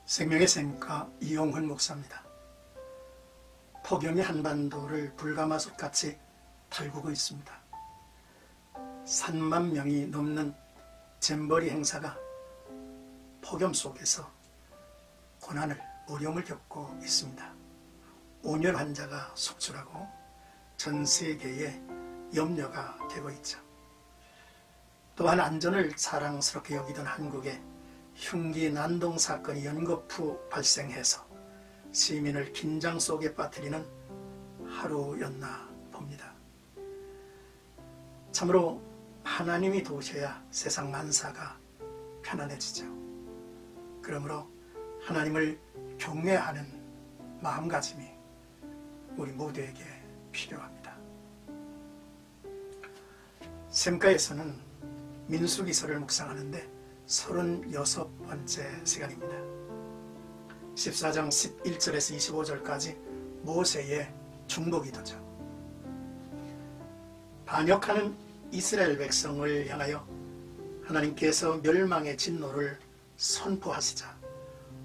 생명의 샘과 이용훈 목사입니다. 폭염이 한반도를 불가마솥같이 달구고 있습니다. 3만 명이 넘는 잼버리 행사가 폭염 속에서 고난을, 어려움을 겪고 있습니다. 온열 환자가 속출하고 전 세계에 염려가 되고 있죠. 또한 안전을 사랑스럽게 여기던 한국에 흉기 난동 사건이 연거푸 발생해서 시민을 긴장 속에 빠뜨리는 하루였나 봅니다. 참으로 하나님이 도우셔야 세상 만사가 편안해지죠. 그러므로 하나님을 경외하는 마음가짐이 우리 모두에게 필요합니다. 샘가에서는 민수기서를 묵상하는데 36번째 시간입니다. 14장 11절에서 25절까지 모세의 중보기도죠. 반역하는 이스라엘 백성을 향하여 하나님께서 멸망의 진노를 선포하시자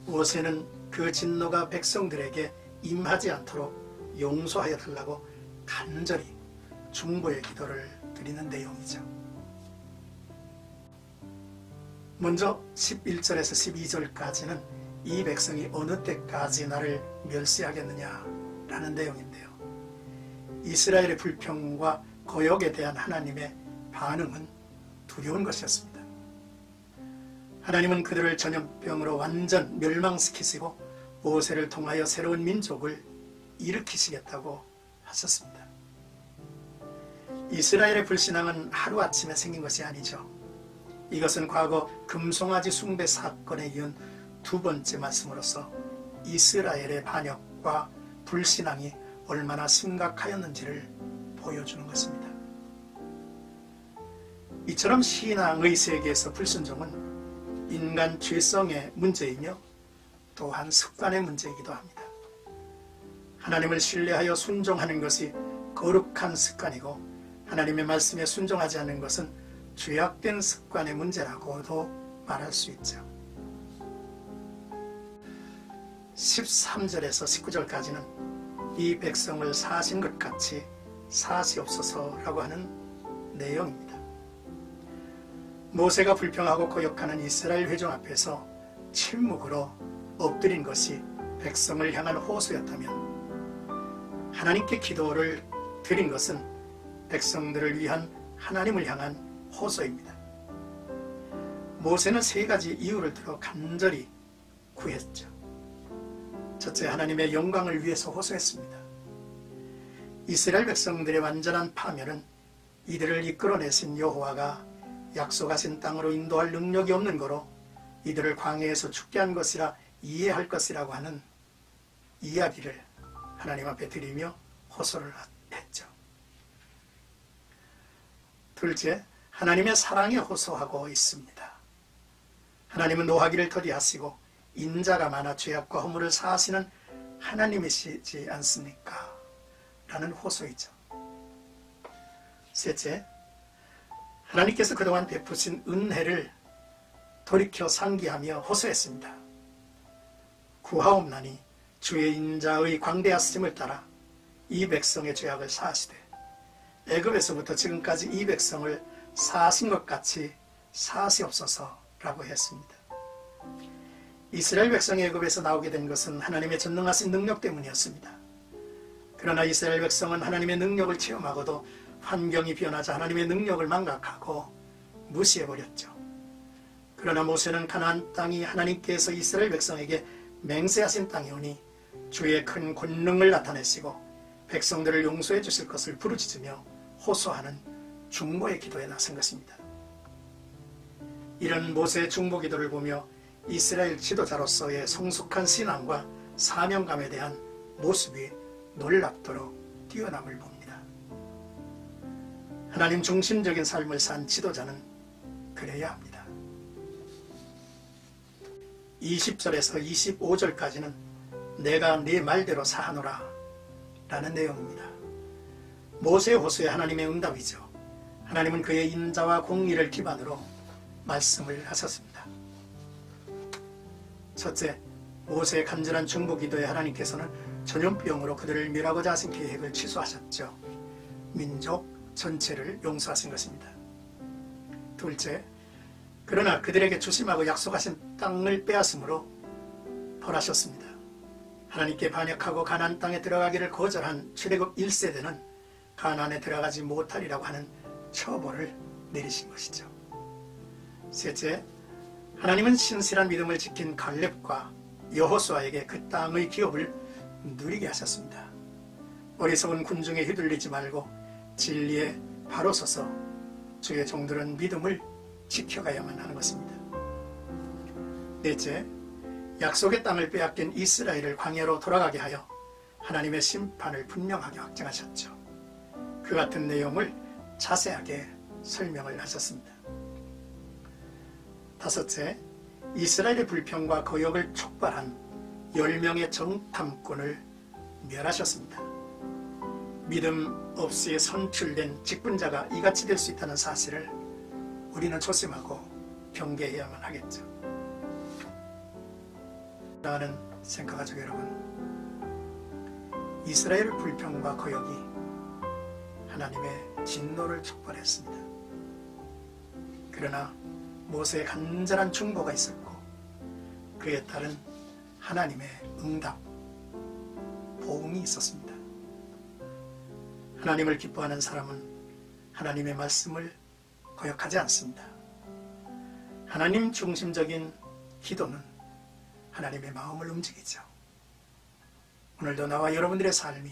모세는 그 진노가 백성들에게 임하지 않도록 용서하여 달라고 간절히 중보의 기도를 드리는 내용이죠. 먼저 11절에서 12절까지는 이 백성이 어느 때까지 나를 멸시하겠느냐라는 내용인데요. 이스라엘의 불평과 거역에 대한 하나님의 반응은 두려운 것이었습니다. 하나님은 그들을 전염병으로 완전 멸망시키시고 모세를 통하여 새로운 민족을 일으키시겠다고 하셨습니다. 이스라엘의 불신앙은 하루아침에 생긴 것이 아니죠. 이것은 과거 금송아지 숭배 사건에 이은 두 번째 말씀으로서 이스라엘의 반역과 불신앙이 얼마나 심각하였는지를 보여주는 것입니다. 이처럼 신앙의 세계에서 불순종은 인간 죄성의 문제이며 또한 습관의 문제이기도 합니다. 하나님을 신뢰하여 순종하는 것이 거룩한 습관이고 하나님의 말씀에 순종하지 않는 것은 죄악된 습관의 문제라고도 말할 수 있죠. 13절에서 19절까지는 이 백성을 사신 것 같이 사시옵소서라고 하는 내용입니다. 모세가 불평하고 거역하는 이스라엘 회중 앞에서 침묵으로 엎드린 것이 백성을 향한 호소였다면 하나님께 기도를 드린 것은 백성들을 위한 하나님을 향한 호소입니다. 모세는 세 가지 이유를 들어 간절히 구했죠. 첫째, 하나님의 영광을 위해서 호소했습니다. 이스라엘 백성들의 완전한 파멸은 이들을 이끌어내신 여호와가 약속하신 땅으로 인도할 능력이 없는 거로 이들을 광야에서 죽게 한 것이라 이해할 것이라고 하는 이야기를 하나님 앞에 드리며 호소를 했죠. 둘째, 하나님의 사랑에 호소하고 있습니다. 하나님은 노하기를 더디하시고 인자가 많아 죄악과 허물을 사하시는 하나님이시지 않습니까? 라는 호소이죠. 셋째, 하나님께서 그동안 베푸신 은혜를 돌이켜 상기하며 호소했습니다. 구하옵나니 주의 인자의 광대하심을 따라 이 백성의 죄악을 사하시되 애굽에서부터 지금까지 이 백성을 사하신 것 같이 사하시옵소서라고 했습니다. 이스라엘 백성이 애굽에서 나오게 된 것은 하나님의 전능하신 능력 때문이었습니다. 그러나 이스라엘 백성은 하나님의 능력을 체험하고도 환경이 변하자 하나님의 능력을 망각하고 무시해버렸죠. 그러나 모세는 가나안 땅이 하나님께서 이스라엘 백성에게 맹세하신 땅이오니 주의 큰 권능을 나타내시고 백성들을 용서해 주실 것을 부르짖으며 호소하는 중보의 기도에 나선 것입니다. 이런 모세의 중보 기도를 보며 이스라엘 지도자로서의 성숙한 신앙과 사명감에 대한 모습이 놀랍도록 뛰어남을 봅니다. 하나님 중심적인 삶을 산 지도자는 그래야 합니다. 20절에서 25절까지는 내가 네 말대로 사하노라 라는 내용입니다. 모세의 호소에 하나님의 응답이죠. 하나님은 그의 인자와 공의를 기반으로 말씀을 하셨습니다. 첫째, 모세의 간절한 중보 기도에 하나님께서는 전염병으로 그들을 멸하고자 하신 계획을 취소하셨죠. 민족 전체를 용서하신 것입니다. 둘째, 그러나 그들에게 주심하고 약속하신 땅을 빼앗음으로 벌하셨습니다. 하나님께 반역하고 가나안 땅에 들어가기를 거절한 출애굽 1세대는 가나안에 들어가지 못하리라고 하는 처벌을 내리신 것이죠. 셋째, 하나님은 신실한 믿음을 지킨 갈렙과 여호수아에게 그 땅의 기업을 누리게 하셨습니다. 어리석은 군중에 휘둘리지 말고 진리에 바로 서서 주의 종들은 믿음을 지켜가야만 하는 것입니다. 넷째, 약속의 땅을 빼앗긴 이스라엘을 광야로 돌아가게 하여 하나님의 심판을 분명하게 확정하셨죠. 그 같은 내용을 자세하게 설명을 하셨습니다. 다섯째, 이스라엘의 불평과 거역을 촉발한 10명의 정탐꾼을 멸하셨습니다. 믿음 없이 선출된 직분자가 이같이 될 수 있다는 사실을 우리는 조심하고 경계해야만 하겠죠. 사랑하는 생가가족 여러분, 이스라엘의 불평과 거역이 하나님의 진노를 촉발했습니다. 그러나 모세의 간절한 중보가 있었고 그에 따른 하나님의 응답, 보응이 있었습니다. 하나님을 기뻐하는 사람은 하나님의 말씀을 거역하지 않습니다. 하나님 중심적인 기도는 하나님의 마음을 움직이죠. 오늘도 나와 여러분들의 삶이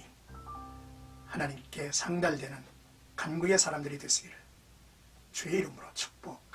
하나님께 상달되는 간구의 사람들이 되시기를 주의 이름으로 축복합니다.